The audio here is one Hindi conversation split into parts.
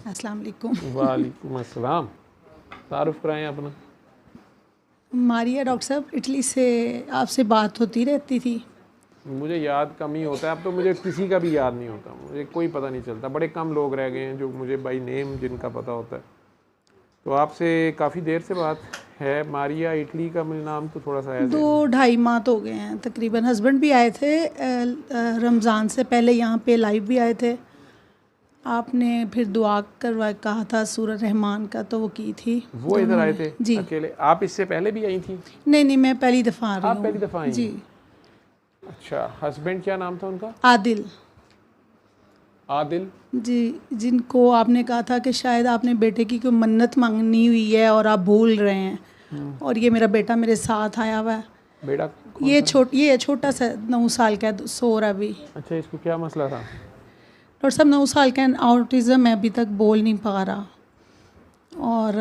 अस्सलाम वालेकुम। वालेकुम अस्सलाम। तारुफ कराएं अपना। मारिया डॉक्टर साहब, इटली से आपसे बात होती रहती थी। मुझे याद कम ही होता है अब तो, मुझे किसी का भी याद नहीं होता, मुझे कोई पता नहीं चलता। बड़े कम लोग रह गए हैं जो मुझे बाई नेम जिनका पता होता है। तो आपसे काफ़ी देर से बात है। मारिया इटली का मुझे नाम तो थोड़ा सा ऐसे 2 ढाई माह तो हो गए हैं तकरीबन। हस्बैंड भी आए थे रमज़ान से पहले, यहाँ पे लाइव भी आए थे। आपने फिर दुआ करवा कहा था सूरह रहमान का, तो वो की थी वो इधर दोनों आए ने। थे जी अकेले। आप इससे पहले भी आई थी? नहीं, मैं पहली दफ़ा आ रही आप पहली हूँ। दफ़ा आई जी। हैं? अच्छा, हस्बैंड क्या नाम था उनका? आदिल। आदिल। जी, जिनको आपने कहा था कि शायद आपने बेटे की कोई मन्नत मांगनी हुई है और आप भूल रहे हैं, और ये मेरा बेटा मेरे साथ आया हुआ है। बेटा कौन सा? ये छोटा सा 9 साल का है, सो रहा अभी। अच्छा, इसको क्या मसला था? डॉक्टर साहब 9 साल का ऑटिज़म है, अभी तक बोल नहीं पा रहा। और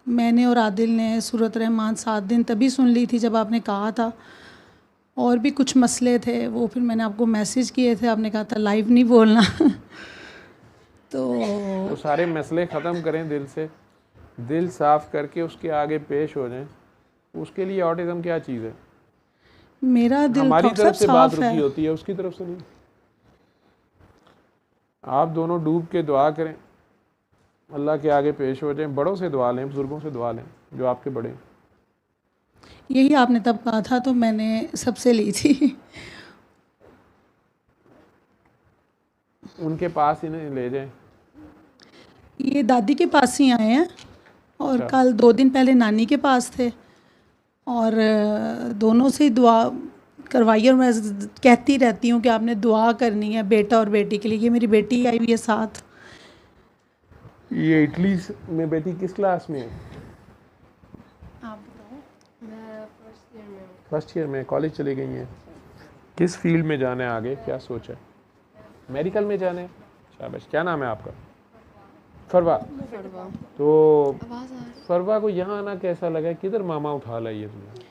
मैंने और आदिल ने सूरत रहमान 7 दिन तभी सुन ली थी जब आपने कहा था। और भी कुछ मसले थे, वो फिर मैंने आपको मैसेज किए थे, आपने कहा था लाइव नहीं बोलना। वो तो सारे मसले ख़त्म करें दिल से, दिल साफ़ करके उसके आगे पेश हो जाएं। उसके लिए ऑटिज़म क्या चीज़ है? मेरा दिल हमारी डॉक्टर तरफ साहब से बात साफ़ है। रुकी होती है, उसकी तरफ से नहीं। आप दोनों डूब के दुआ करें, अल्लाह के आगे पेश हो जाएं। बड़ों से दुआ लें, बुज़ुर्गों से दुआ लें जो आपके बड़े। यही आपने तब कहा था, तो मैंने सबसे ली थी। उनके पास इन्हें ले जाएं। ये दादी के पास ही आए हैं, और अच्छा, कल 2 दिन पहले नानी के पास थे, और दोनों से ही दुआ करवाई। और मैं कहती रहती हूँ कि आपने दुआ करनी है बेटा और बेटी के लिए। ये मेरी बेटी आई हुई है साथ। ये इटली में बेटी किस क्लास में है? आप बताओ। मैं फर्स्ट ईयर में हूँ। फर्स्ट ईयर में। कॉलेज चली गई हैं? किस फील्ड में जाना है आगे, क्या सोचा है? मेडिकल में जाना है? शाबाश। क्या नाम है आपका? फरवा। फरवा। तो आवाज़ आ रही? फरवा को यहाँ आना कैसा लगा? किधर मामा उठा लाई है तुम्हें?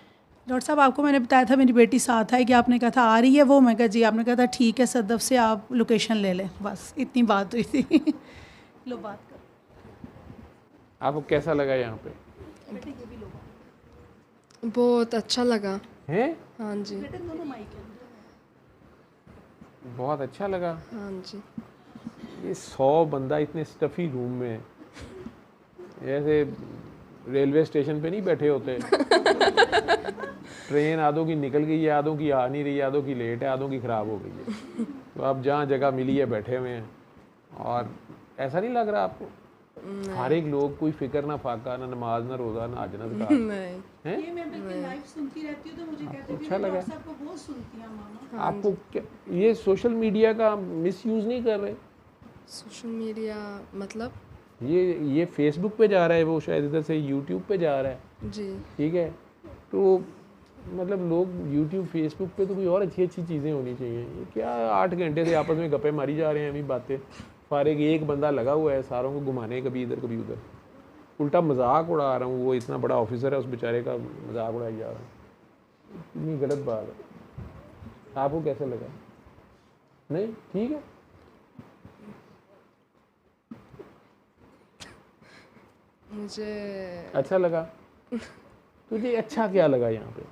डॉक्टर साहब, आपको मैंने बताया था मेरी बेटी साथ है, कि आपने कहा था आ रही है वो। मैं कहा जी। आपने कहा था ठीक है, सदफ से आप लोकेशन ले लें। बस इतनी बात हुई थी। लो बात कर। आपको कैसा लगा यहाँ पे? बहुत अच्छा लगा। हैं? हाँ जी। बहुत अच्छा लगा। हाँ जी। ये 100 बंदा इतने स्टफी रूम में, ऐसे रेलवे स्टेशन पे नहीं बैठे होते। ट्रेन आधों की निकल गई है, आधों की आ नहीं रही है, आधों की लेट है, आधों की ख़राब हो गई है। तो आप जहाँ जगह मिली है बैठे हुए हैं। और ऐसा नहीं लग रहा आपको? हर एक लोग, कोई फिक्र ना फाका, ना नमाज, ना रोज़ा, ना हज, ना ज़कात। नहीं। हैं? ये मैं बल्कि लाइव सुनती रहती हूँ, तो मुझे कहते हैं अच्छा लगा? डॉक्टर साहब को बहुत सुनती हैं मामा। आपको क्या ये सोशल मीडिया का मिसयूज़ नहीं कर रहे? सोशल मीडिया मतलब? ये फेसबुक पे जा रहा है, वो शायद इधर से यूट्यूब पे जा रहा है। जी। ठीक है, तो मतलब लोग यूट्यूब फेसबुक पे तो कोई और अच्छी अच्छी चीज़ें होनी चाहिए। ये क्या 8 घंटे से आपस में गप्पे मारी जा रहे हैं, अभी बातें फारिग। एक बंदा लगा हुआ है सारों को घुमाने, कभी इधर कभी उधर। उल्टा मजाक उड़ा रहा हूँ, वो इतना बड़ा ऑफिसर है, उस बेचारे का मजाक उड़ाया जा रहा है। इतनी गलत बात है। आपको कैसा लगा? नहीं ठीक है। मुझे अच्छा लगा? तुझे अच्छा क्या लगा यहाँ पे?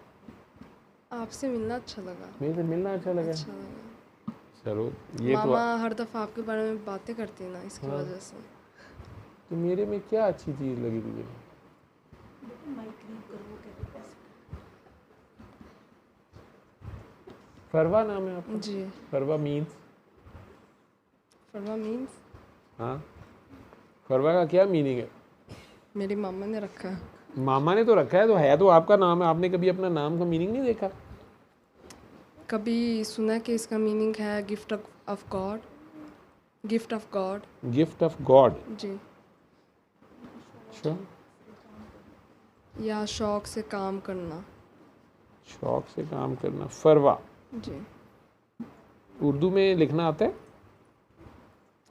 आपसे मिलना अच्छा लगा। मेरे से मिलना अच्छा लगा? अच्छा लगा। चलो, ये मामा हर दफ़ा आपके बारे में बातें करते हैं ना, इसकी हाँ। वजह से। तो मेरे में क्या अच्छी चीज़ लगी तुझे? फरवा नाम है आपका? जी। फरवा मीन्स? फरवा मीन्स हाँ, फरवा का क्या मीनिंग है? मेरी मामा ने रखा है। मामा ने तो रखा है तो आपका नाम है। आपने कभी अपना नाम का मीनिंग नहीं देखा? कभी सुना कि इसका मीनिंग है gift of God. Gift of God. Gift of God? जी। अच्छा, या शौक से काम करना। शौक से काम करना, फरवा। जी। उर्दू में लिखना आता है?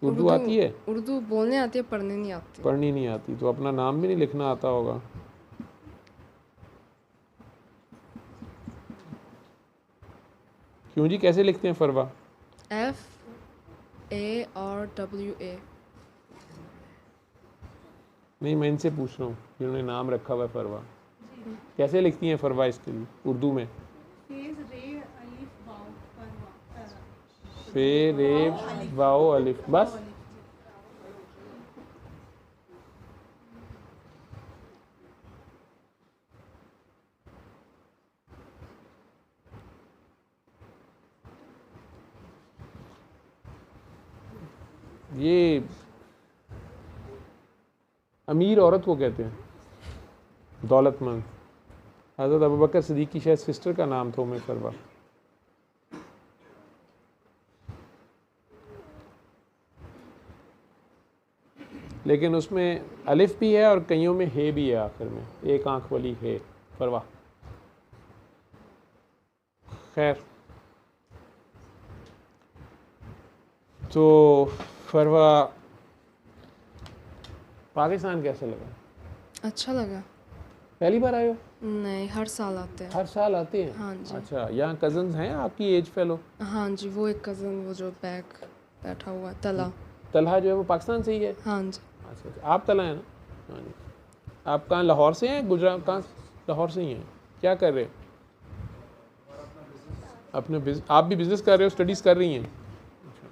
उर्दू आती है? उर्दू बोलने आती है, पढ़ने नहीं आती। पढ़नी नहीं आती, तो अपना नाम भी नहीं लिखना आता होगा। क्यों जी, कैसे लिखते हैं फरवा? FARWA। नहीं, मैं इनसे पूछ रहा हूँ जिन्होंने नाम रखा हुआ है फरवा, कैसे लिखती हैं फरवा इसके लिए उर्दू में? फे रे वाओ अलिफ, बस? ये अमीर औरत को कहते हैं, दौलतमंद। हज़रत अबू बकर सिद्दीक़ की शायद सिस्टर का नाम था उम्मे फरवा। लेकिन उसमें अलिफ भी है और कईयों में हे भी है, आखिर में एक आंख वाली है फरवा। खैर, तो फरवा पाकिस्तान कैसा लगा? अच्छा लगा। पहली बार आए हो? नहीं, हर साल आते हैं। हर साल आते हैं? हाँ जी। अच्छा, यहाँ कजन्स हैं आपकी एज फेलो? हाँ जी, वो एक कज़न वो जो बैठा हुआ है, तला। तलहा जो है वो पाकिस्तान से ही है? हाँ जी। अच्छा अच्छा, आप तला है ना? हाँ जी। आप कहाँ, लाहौर से हैं? गुजरात कहाँ? लाहौर से ही हैं। क्या कर रहे हैं? अपने आप भी बिजनेस कर रहे हो, स्टडीज़ कर रही हैं? अच्छा।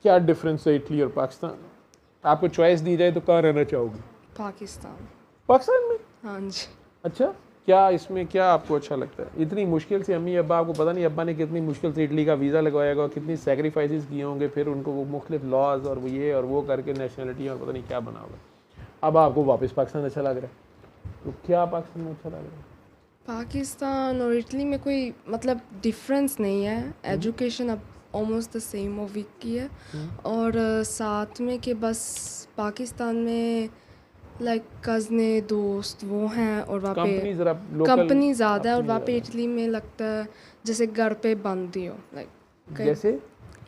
क्या डिफरेंस है इटली और पाकिस्तान? आपको चॉइस दी जाए तो कहाँ रहना चाहोगी? पाकिस्तान। पाकिस्तान में? हाँ जी। अच्छा, क्या इसमें क्या आपको अच्छा लगता है? इतनी मुश्किल से अम्मी अब्बा, आपको पता नहीं अब्बा ने कितनी मुश्किल से इटली का वीज़ा लगवाया होगा, कितनी सेक्रीफाइसेस किए होंगे, फिर उनको वो मुख्तलिफ लॉज और वो ये और वो करके नेशनलिटी और पता नहीं क्या बना होगा। अब आपको वापस पाकिस्तान अच्छा लग रहा है, तो क्या पाकिस्तान में अच्छा लग रहा है? पाकिस्तान और इटली में कोई मतलब डिफरेंस नहीं है। एजुकेशन अब ऑलमोस्ट द सेम और वीक की है। और साथ में कि बस पाकिस्तान में लाइक कज़ने दोस्त वो हैं और वहाँ कंपनी पे ज़रा लोकल कंपनी ज़्यादा है और वहाँ पे ज़्यादा। इटली में लगता है जैसे घर पे बंदी हो, लाइक जैसे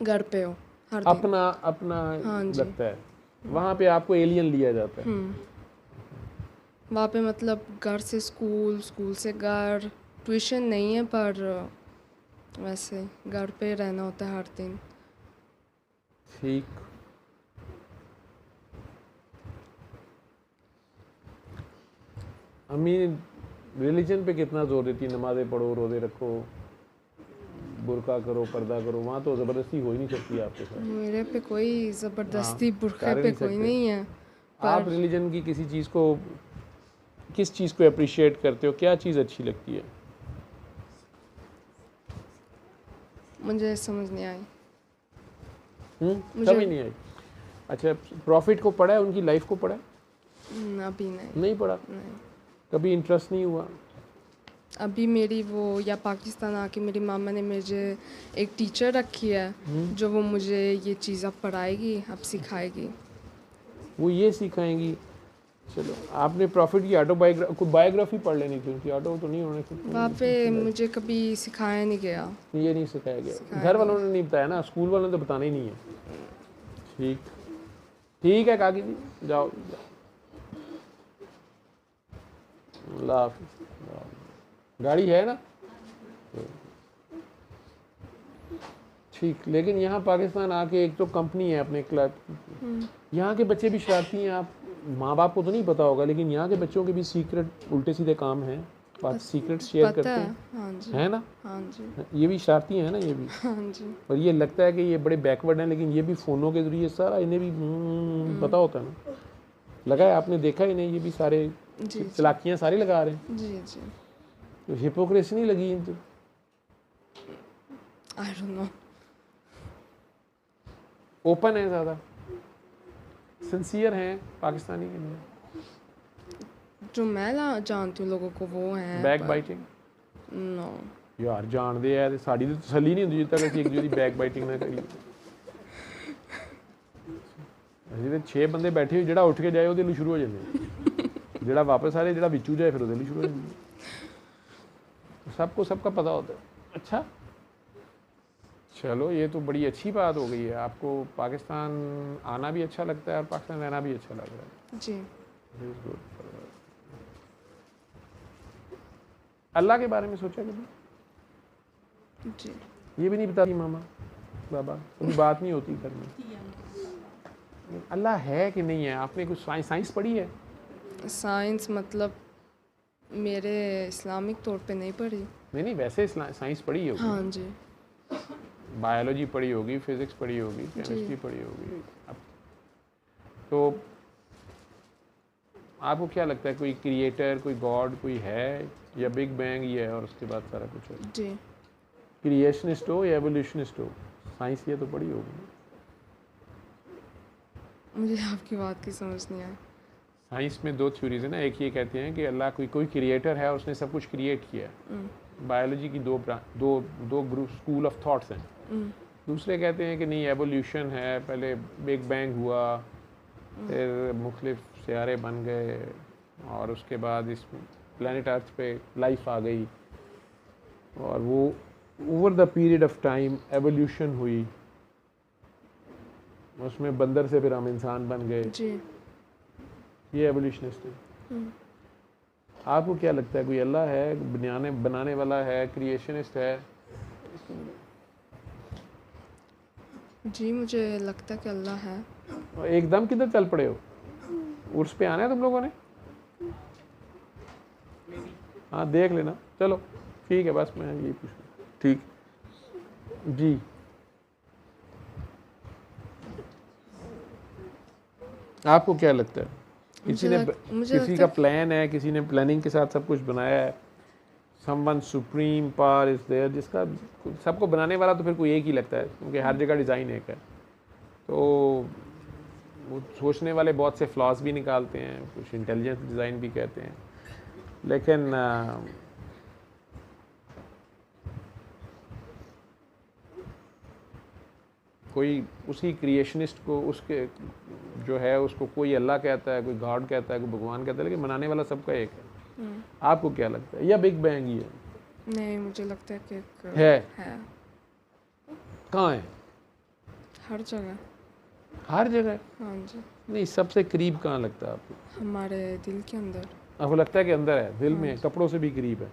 घर पे हो हर दिन। अपना अपना हाँ जी। लगता है, वहाँ पे आपको एलियन लिया जाता है। वहाँ पे मतलब घर से स्कूल, स्कूल से घर, ट्यूशन नहीं है पर वैसे घर पे रहना होता है हर दिन। ठीक। अम्मी रिलीजन पे कितना जोर देती है? नमाज़ें पढ़ो, रोज़े रखो, बुरका करो, पर्दा करो, वहाँ तो ज़बरदस्ती हो ही नहीं सकती आपके साथ। मेरे पे कोई ज़बरदस्ती बुरखे कर पे नहीं कोई सकते। नहीं है। आप रिलीजन की किसी चीज़ को, किस चीज़ को अप्रिशिएट करते हो? क्या चीज़ अच्छी लगती है? मुझे समझ नहीं आई। कभी नहीं आई? अच्छा, प्रॉफिट को पढ़ा है, उनकी लाइफ को पढ़ा है? अभी नहीं। नहीं पढ़ा? नहीं। कभी इंटरेस्ट नहीं हुआ? अभी मेरी वो या पाकिस्तान आके मेरी मामा ने मुझे एक टीचर रखी है जो वो मुझे ये चीज़ अब पढ़ाएगी, अब सिखाएगी। वो ये सिखाएंगी। चलो, आपने प्रॉफिट की ऑटोबायोग्राफी, बायोग्राफी पढ़ लेनी थी उनकी। ऑटो तो नहीं होने सकती वहाँ पे मुझे कभी सिखाया नहीं गया। ये नहीं सिखाया गया, घर वालों ने नहीं बताया ना, स्कूल वालों ने तो बताना ही नहीं है। ठीक, ठीक है काकी जी, जाओ अल्लाह हाफिज़। गाड़ी है ना? ठीक। लेकिन यहाँ पाकिस्तान आके एक तो कंपनी है अपने क्लब, यहाँ के बच्चे भी शरारती हैं। आप माँ बाप को तो नहीं पता होगा, लेकिन यहाँ के बच्चों के भी सीक्रेट उल्टे सीधे काम हैं, बात सीक्रेट शेयर करते हैं। हाँ जी। है ना? हाँ जी। ये भी शरारती हैं ना, ये भी। हाँ जी। और ये लगता है कि ये बड़े बैकवर्ड हैं, लेकिन ये भी फ़ोनों के ज़रिए सारा इन्हें भी पता होता है ना। लगा है आपने, देखा ही नहीं, ये भी सारे जी चलाकियाँ सारी लगा रहे हैं। जी जी। तो हिपोक्रेसी नहीं लगी इनको? I don't know. ओपन है ज़्यादा, सिंसियर हैं पाकिस्तानी के लिए। जो मैं जानती हूँ लोगों को वो हैं बैक बाइटिंग नो। यार जानते हैं, साड़ी तो तसल्ली नहीं होती जिद तक एक दूसरी बैक बाइटिंग ना करी। ਅਸੀਂ 6 ਬੰਦੇ ਬੈਠੇ ਹੋ, ਜਿਹੜਾ ਉੱਠ ਕੇ ਜਾਏ ਉਹਦੇ ਲਈ ਸ਼ੁਰੂ ਹੋ ਜਾਂਦੇ, ਜਿਹੜਾ ਵਾਪਸ ਆ ਰਿਹਾ, ਜਿਹੜਾ ਵਿੱਚੋਂ ਜਾਏ ਫਿਰ ਉਹਦੇ ਲਈ ਸ਼ੁਰੂ ਹੋ ਜਾਂਦੇ। सबको सबका पता होता है। अच्छा, चलो ये तो बड़ी अच्छी बात हो गई है। आपको पाकिस्तान आना भी अच्छा लगता है और पाकिस्तान रहना भी अच्छा लग रहा है। जी। अल्लाह के बारे में सोचा कभी? जी। ये भी नहीं बताती मामा बाबा, कभी बात नहीं होती घर में? अल्लाह है कि नहीं है? आपने कुछ साइंस पढ़ी है? साइंस मतलब मेरे इस्लामिक तौर पे नहीं पढ़ी। नहीं नहीं, वैसे साइंस पढ़ी होगी, हाँ जी। बायोलॉजी पढ़ी होगी, फिजिक्स पढ़ी होगी, केमिस्ट्री पढ़ी होगी। अब तो आपको क्या लगता है, कोई क्रिएटर, कोई गॉड कोई है, या बिग बैंग ही है और उसके बाद सारा कुछ है? जी। क्रिएशनिस्ट हो या एवोल्यूशनिस्ट हो? साइंस ये तो पढ़ी होगी। मुझे आपकी बात की समझ नहीं आई। साइंस में दो थ्योरीज है ना, एक ये कहते हैं कि अल्लाह कोई क्रिएटर है, उसने सब कुछ क्रिएट किया है। बायोलॉजी की दो ग्रुप स्कूल ऑफ थॉट्स हैं। दूसरे कहते हैं कि नहीं, एवोल्यूशन है, पहले बिग बैंग हुआ, फिर मुख्तलिफ सियारे बन गए और उसके बाद इस प्लेनेट अर्थ पे लाइफ आ गई और वो over the period of time evolution हुई, उसमें बंदर से फिर हम इंसान बन गए। जी। ये एवोल्यूशनिस्ट है। आपको क्या लगता है, कोई अल्लाह है, बनाने वाला है, क्रिएशनिस्ट है? जी, मुझे लगता है कि अल्लाह है। और एकदम किधर चल पड़े हो? उर्स पे आना है तुम लोगों ने? हाँ देख लेना, चलो ठीक है, बस मैं यही पूछूँ। ठीक जी। आपको क्या लगता है, किसी का प्लान है, किसी ने प्लानिंग के साथ सब कुछ बनाया है, someone supreme power is there, जिसका सबको बनाने वाला तो फिर कोई एक ही लगता है, क्योंकि हर जगह डिज़ाइन एक है, तो वो सोचने वाले बहुत से फ्लॉज भी निकालते हैं, कुछ इंटेलिजेंस डिज़ाइन भी कहते हैं, लेकिन कोई उसी क्रिएशनिस्ट को, उसके जो है उसको कोई अल्लाह कहता है, कोई गॉड कहता है, कोई भगवान कहता है, लेकिन बनाने वाला सबका एक है। आपको क्या लगता है, या बिग बैंग ही है? नहीं, मुझे लगता है कि एक है। कहाँ है? हर जगह। हर जगह? हाँ जी। नहीं, सबसे करीब कहाँ लगता है आपको? हमारे दिल के अंदर। आपको लगता है कि अंदर है, दिल में, कपड़ों से भी करीब है?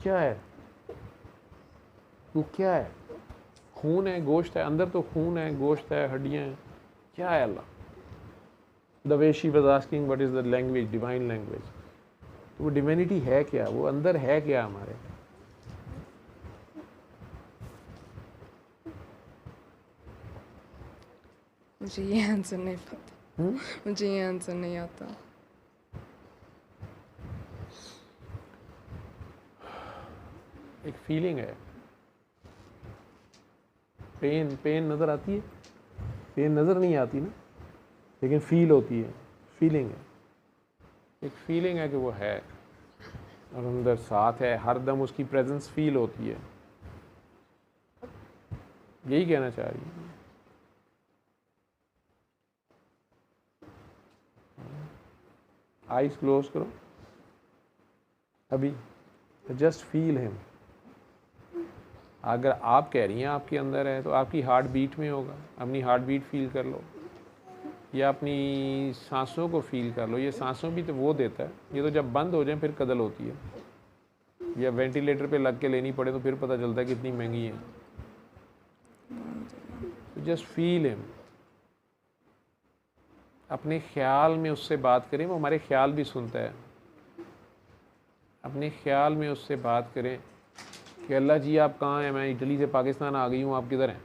क्या है वो? क्या है? खून है, गोश्त है? अंदर तो खून है, गोश्त है, हड्डियां हैं, क्या है अल्लाह? The way she was asking what is the language, divine language, तो वो डिविनिटी है क्या, वो अंदर है क्या हमारे? मुझे ये आंसर नहीं पता। मुझे ये आंसर नहीं आता। एक फीलिंग है, पेन नज़र आती है? पेन नज़र नहीं आती ना, लेकिन फील होती है, फीलिंग है, एक फीलिंग है कि वो है और अंदर साथ है, हर दम उसकी प्रेजेंस फील होती है। यही कहना चाह रही है। आइज क्लोज करो अभी, जस्ट फील हिम। अगर आप कह रही हैं आपके अंदर है, तो आपकी हार्ट बीट में होगा, अपनी हार्ट बीट फील कर लो, या अपनी सांसों को फील कर लो। ये सांसों भी तो वो देता है, ये तो जब बंद हो जाए फिर कदल होती है, या वेंटिलेटर पे लग के लेनी पड़े तो फिर पता चलता है कितनी महंगी है। तो जस्ट फील हिम, अपने ख्याल में उससे बात करें, वो हमारे ख्याल भी सुनता है। अपने ख्याल में उससे बात करें कि अल्लाह जी आप कहाँ हैं, मैं इटली से पाकिस्तान आ गई हूँ, आप किधर हैं,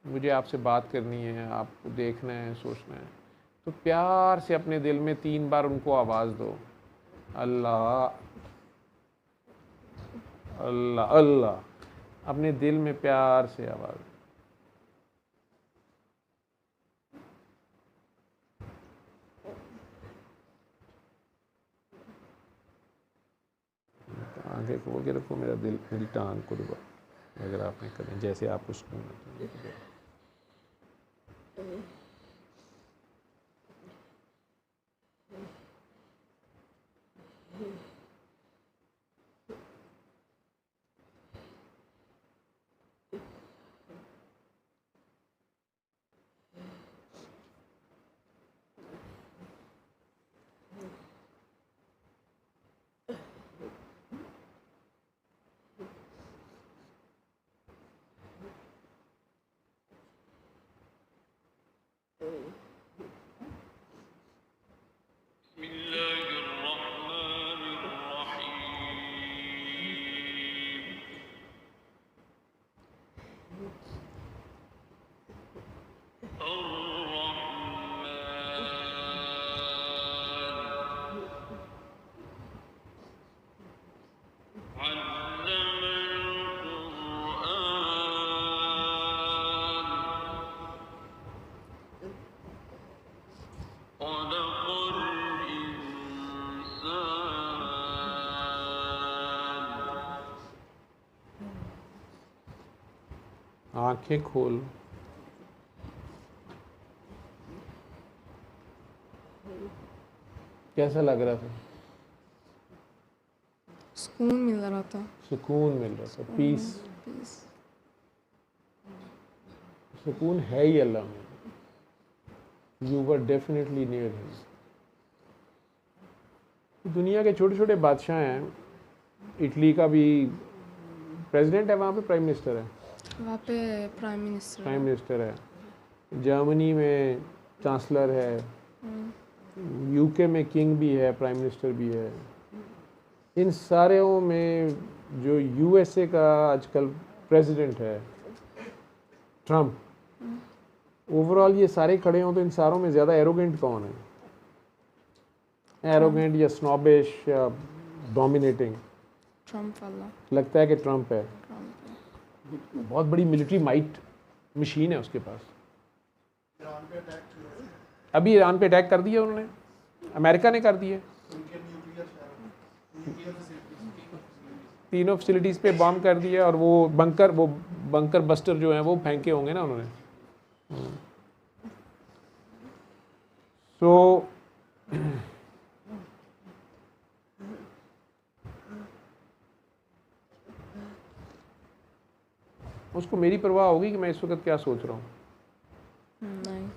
मुझे आपसे बात करनी है, आपको देखना है, सोचना है। तो प्यार से अपने दिल में 3 बार उनको आवाज़ दो, अल्लाह अल्लाह अल्लाह, अपने दिल में प्यार से आवाज़। आगे खोल के रखो, मेरा दिल, मेरी टांग को दबा, अगर आपने करें जैसे आपको सुकून आता है। आंखें खोल। कैसा लग रहा था? सुकून मिल रहा था। सुकून मिल रहा था, पीस। पीस। सुकून है ही अल्लाह में। You were definitely near him. दुनिया के छोटे छोटे बादशाह हैं। इटली का भी प्रेसिडेंट है, वहाँ पे प्राइम मिनिस्टर है। वहाँ पे प्राइम मिनिस्टर प्राइम मिनिस्टर है। जर्मनी में चांसलर है। यूके में किंग भी है, प्राइम मिनिस्टर भी है। इन सारों में जो यूएसए का आजकल प्रेसिडेंट है ट्रम्प, ओवरऑल ये सारे खड़े हों तो इन सारों में ज़्यादा एरोगेंट कौन है? एरोगेंट या स्नॉबिश या डोमिनेटिंग? ट्रम्प वाला। लगता है कि ट्रम्प है। ट्रम्प। बहुत बड़ी मिलिट्री माइट मशीन है उसके पास। अभी ईरान पे अटैक कर दिया उन्होंने, अमेरिका ने कर दिया। तीनों फैसिलिटीज़ पे बॉम्ब कर दिया और वो बंकर बस्टर जो हैं वो फेंके होंगे ना उन्होंने। सो उसको मेरी परवाह होगी कि मैं इस वक्त क्या सोच रहा हूँ? नहीं।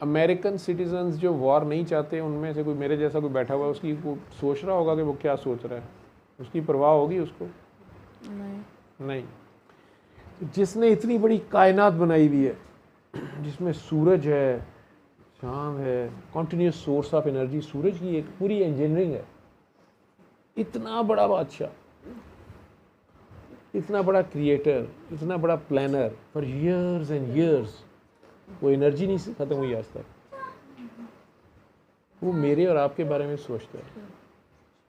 अमेरिकन सिटीजन्स जो वॉर नहीं चाहते, उनमें से कोई मेरे जैसा कोई बैठा हुआ है, उसकी वो सोच रहा होगा कि वो क्या सोच रहा है? उसकी परवाह होगी उसको? नहीं। जिसने इतनी बड़ी कायनात बनाई हुई है, जिसमें सूरज है, चाँद है, कॉन्टीन्यूस सोर्स ऑफ एनर्जी, सूरज की एक पूरी इंजीनियरिंग है। इतना बड़ा बादशाह, इतना बड़ा क्रिएटर, इतना बड़ा planner, for years and years वो एनर्जी नहीं खत्म हुई आज तक। वो मेरे और आपके बारे में सोचता है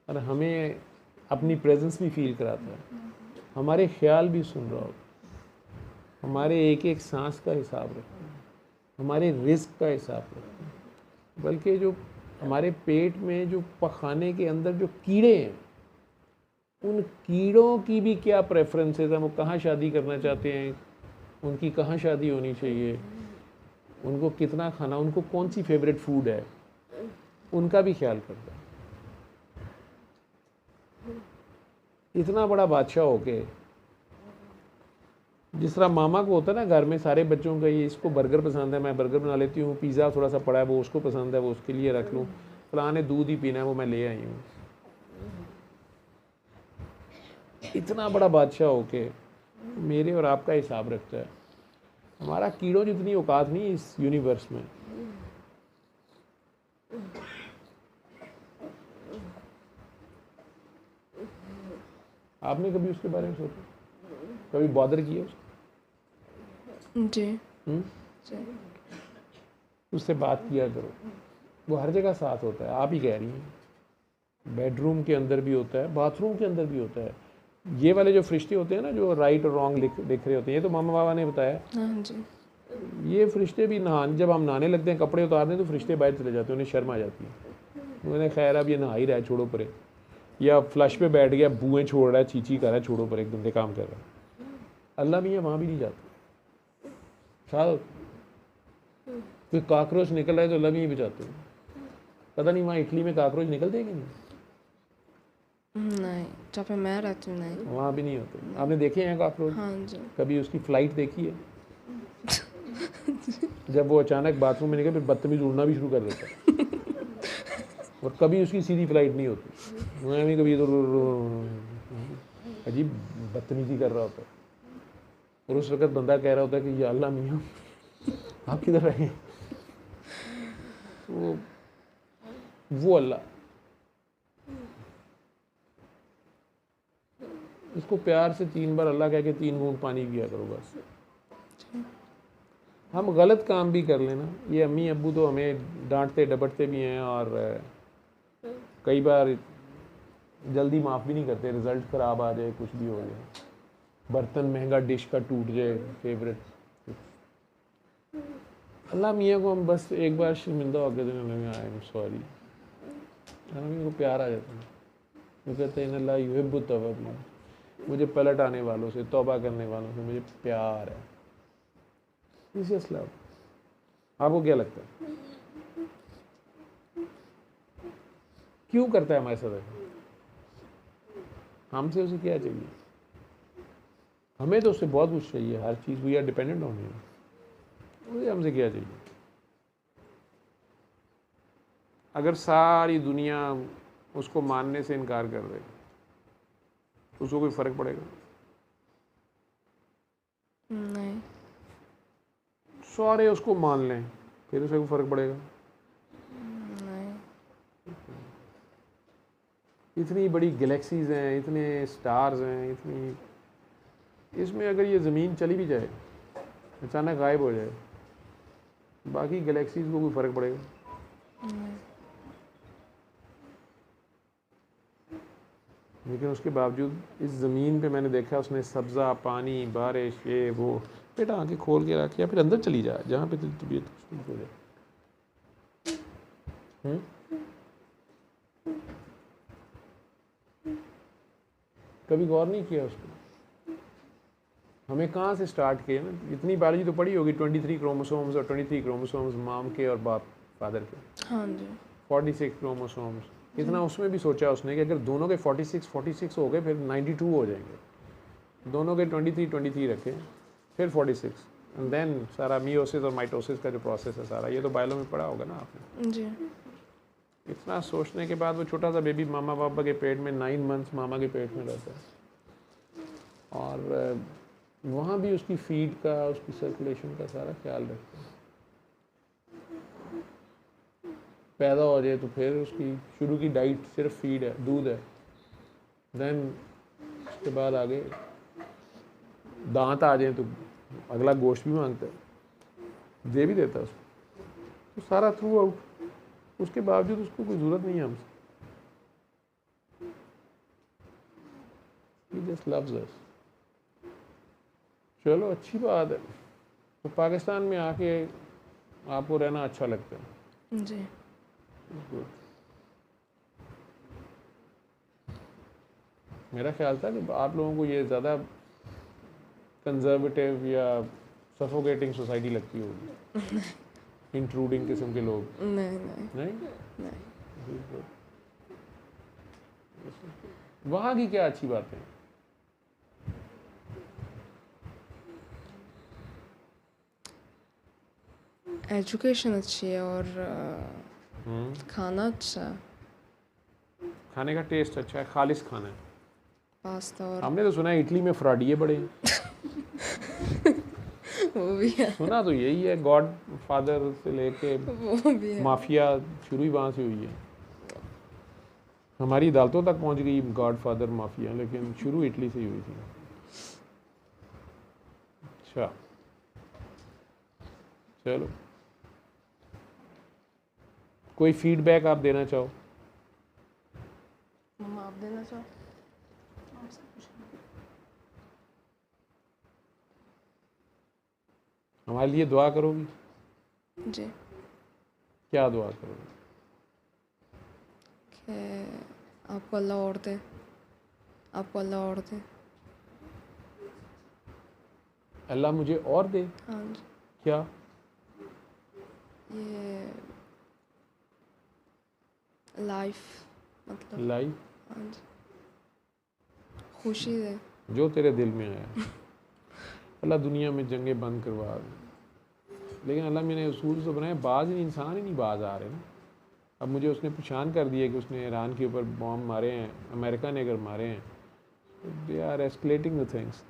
और हमें अपनी प्रेजेंस भी फील कराता है, हमारे ख्याल भी सुन रहा होगा, हमारे एक एक सांस का हिसाब रखता है, हमारे रिस्क का हिसाब रखता है। बल्कि जो हमारे पेट में जो पखाने के अंदर जो कीड़े हैं, उन कीड़ों की भी क्या प्रेफरेंसेस हैं, वो कहाँ शादी करना चाहते हैं, उनकी कहाँ शादी होनी चाहिए, उनको कितना खाना, उनको कौन सी फेवरेट फूड है, उनका भी ख्याल करता है। इतना बड़ा बादशाह होके, जिस तरह मामा को होता है ना घर में सारे बच्चों का, ये इसको बर्गर पसंद है मैं बर्गर बना लेती हूँ, पिज़्ज़ा थोड़ा सा पड़ा है वो उसको पसंद है वो उसके लिए रख लूँ, फलां ने दूध ही पीना है वो मैं ले आई हूँ। इतना बड़ा बादशाह होके मेरे और आपका हिसाब रखता है। हमारा कीड़ों जितनी औकात नहीं इस यूनिवर्स में। आपने कभी उसके बारे में सोचा, कभी बॉदर किया उसको? जी। जी। उससे बात किया करो, वो हर जगह साथ होता है। आप ही कह रही हैं, बेडरूम के अंदर भी होता है, बाथरूम के अंदर भी होता है। ये वाले जो फरिश्ते होते हैं ना जो राइट और रॉन्ग लिख रहे होते हैं, ये तो मामा बाबा ने बताया। हाँ जी। ये फरिश्ते भी जब हम नहाने लगते हैं, कपड़े उतारते हैं तो फरिश्ते बाहर चले जाते हैं, उन्हें शर्म आ जाती है। उन्हें खैर अब ये नहा ही रहा है, छोड़ो परे, या फ्लश पे बैठ गया, बुएं छोड़ रहा है, चीची कर रहा है, छोड़ो पर, एक गंदे काम कर रहा है। अल्लाह भी है, वहाँ भी नहीं जाते। साथ कोई काकरोच निकल रहा है तो अल्लाह भी नहीं बचाते। पता नहीं वहाँ इटली में काकरोच निकलते हैं कि नहीं? नहीं, जहाँ पे मैं रहती हूँ नहीं। वहाँ भी नहीं होते। आपने देखे हैं काकरोच? हाँ जी। कभी उसकी फ्लाइट देखी है? जब वो अचानक बाथरूम में निकले फिर बदतमीज उड़ना भी शुरू कर देता है। और कभी उसकी सीधी फ्लाइट नहीं होती, मैं भी कभी तो अजीब बदतमीजी कर रहा होता है। और उस वक्त बंदा कह रहा होता है कि या अल्लाह मियाँ आप किधर रहे? तो वो अल्लाह, इसको प्यार से 3 बार अल्लाह कह के 3 घूंट पानी पिया करो बस। हम गलत काम भी कर लेना, ये अम्मी अब्बू तो हमें डांटते डपटते भी हैं और कई बार जल्दी माफ़ भी नहीं करते, रिज़ल्ट ख़राब आ जाए, कुछ भी हो जाए, बर्तन महंगा डिश का टूट जाए, फेवरेट। अल्लाह मियाँ को हम बस एक बार शर्मिंदा हो गए थे, आई एम सॉरी, हमें को प्यार आ जाता है। वो कहते हैं अल्लाह युहिब्बुत तवाबीन, मुझे पलट आने वालों से, तौबा करने वालों से मुझे प्यार है। This is love. आपको क्या लगता है क्यों करता है हमारे साथ ऐसा? हमसे उसे क्या चाहिए? हमें तो उससे बहुत कुछ चाहिए, हर चीज़। We are dependent on him. मुझे हमसे क्या चाहिए? अगर सारी दुनिया उसको मानने से इनकार कर दे तो उसको कोई फर्क पड़ेगा? नहीं। सारे उसको मान लें फिर उसे कोई फर्क पड़ेगा? नहीं। इतनी बड़ी गैलेक्सीज हैं, इतने स्टार्स हैं, इतनी, इसमें अगर ये ज़मीन चली भी जाए, अचानक गायब हो जाए, बाकी गैलेक्सीज को कोई फ़र्क पड़ेगा? नहीं। लेकिन उसके बावजूद इस ज़मीन पे मैंने देखा उसने सब्ज़ा, पानी, बारिश, ये वो। बेटा आंखें खोल के रख या फिर अंदर चली जा जहाँ पे तेरी तबीयत ठीक हो जाए। कभी गौर नहीं किया उसको? हमें कहाँ से स्टार्ट किया ना? इतनी बायोलॉजी तो पढ़ी होगी, 23 क्रोमोसोम्स और 23 क्रोमोसोम्स माम के और बाप फादर के, हाँ जी। 46 क्रोमोसोम्स। इतना उसमें भी सोचा उसने कि अगर दोनों के 46 हो गए फिर 92 हो जाएंगे। दोनों के 23 रखे, फिर 46, एंड देन सारा मियोसिस और माइटोसिस का जो प्रोसेस है सारा, ये तो बायोलॉजी में पढ़ा होगा ना आपने। जी। इतना सोचने के बाद वो छोटा सा बेबी मामा पापा के पेट में 9 मंथ्स मामा के पेट में रहता है, और वहाँ भी उसकी फीड का, उसकी सर्कुलेशन का सारा ख्याल रखते हैं। पैदा हो जाए तो फिर उसकी शुरू की डाइट सिर्फ फीड है, दूध है। देन उसके बाद आगे दांत आ जाए तो अगला गोश्त भी मांगता है, दे भी देता है उसको। तो सारा थ्रू आउट, उसके बावजूद उसको कोई ज़रूरत नहीं है हमसे। He just loves us। चलो अच्छी बात है। तो पाकिस्तान में आके आपको रहना अच्छा लगता है? जी। Good। मेरा ख्याल था कि आप लोगों को ये ज़्यादा कंजर्वेटिव या सफोकेटिंग सोसाइटी लगती होगी, इंट्रूडिंग किस्म के लोग। नहीं। नहीं। नहीं, नहीं। वहाँ की क्या अच्छी बात है? एजुकेशन अच्छी है और खाना अच्छा है। खाने का टेस्ट अच्छा है, खालिश खाना है। पास्ता और हमने तो सुना है इटली में फ्राडिये बड़े हैं। वो भी है। सुना तो यही है, गॉड फादर से लेके वो भी है। माफिया शुरू ही वहाँ से हुई है। हमारी अदालतों तक पहुँच गई गॉड फादर माफिया, लेकिन शुरू इटली से ही हुई थी। अच्छा चलो, कोई फीडबैक आप देना चाहो? मम्मा आप देना चाहो? हमारे लिए दुआ करोगी? जी। क्या दुआ करोगी? कि आपको अल्लाह और दे, आपको अल्लाह और दे। अल्लाह मुझे और दे? हाँ जी। क्या? ये लाइफ, मतलब लाइफ? हाँ जी, खुशी दे। जो तेरे दिल में आया। अल्लाह दुनिया में जंगें बंद करवा दे, लेकिन अल्लाह मैंने उसूल तो बनाए, बाज ही इंसान ही नहीं बाज आ रहे ना। अब मुझे उसने परेशान कर दिया कि उसने ईरान के ऊपर बॉम्ब मारे हैं, अमेरिका ने अगर मारे हैं, they are escalating the things.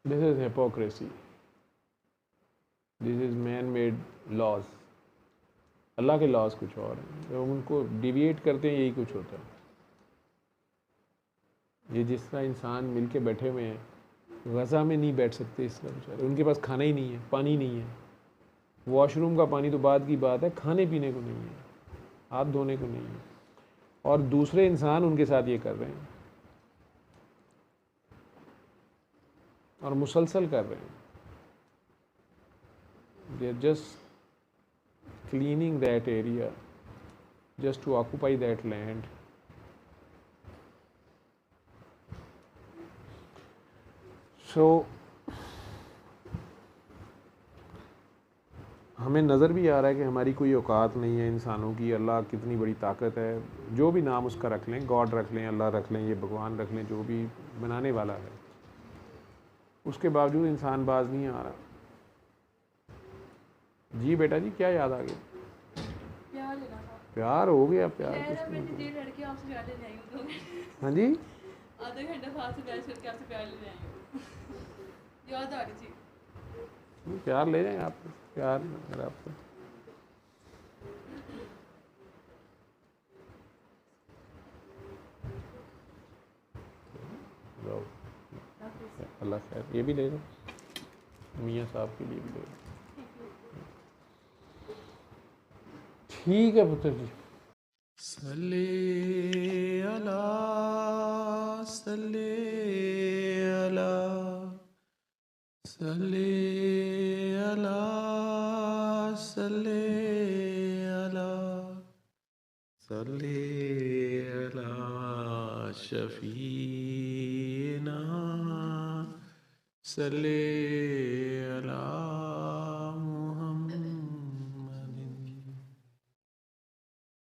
This is hypocrisy, this is man made laws. अल्लाह के लॉज कुछ और हैं, जब उनको डिविएट करते हैं यही कुछ होता है। ये जिस तरह इंसान मिल के बैठे हुए हैं, गज़ा में नहीं बैठ सकते इस तरह बेचारे, उनके पास खाना ही नहीं है, पानी नहीं है, वॉशरूम का पानी तो बाद की बात है, खाने पीने को नहीं है, हाथ धोने को नहीं है, और दूसरे इंसान उनके साथ ये कर रहे हैं। और मुसलसल कर रहे हैं। They are just cleaning that area just to occupy that land. So हमें नज़र भी आ रहा है कि हमारी कोई औकात नहीं है इंसानों की। अल्लाह कितनी बड़ी ताकत है, जो भी नाम उसका रख लें, गॉड रख लें, अल्लाह रख लें, ये भगवान रख लें, जो भी बनाने वाला है, उसके बावजूद इंसान बाज नहीं आ रहा। जी बेटा जी, क्या याद आ गया? प्यार हो गया, प्यार हाँ जी, आधा घंटा बाहर से बहस करके आपसे प्यार लेने आई हूँ। याद आ रही थी। प्यार ले जाएं आप, प्यार अगर आपको अल्लाह खैर। ये भी ले लो, मियाँ साहब के लिए भी ले लो। ठीक है पुत्र जी। सल्ले अला सल्ले अला सल्ले अला सल्ले अला सल्ले अला शफीना सल्ले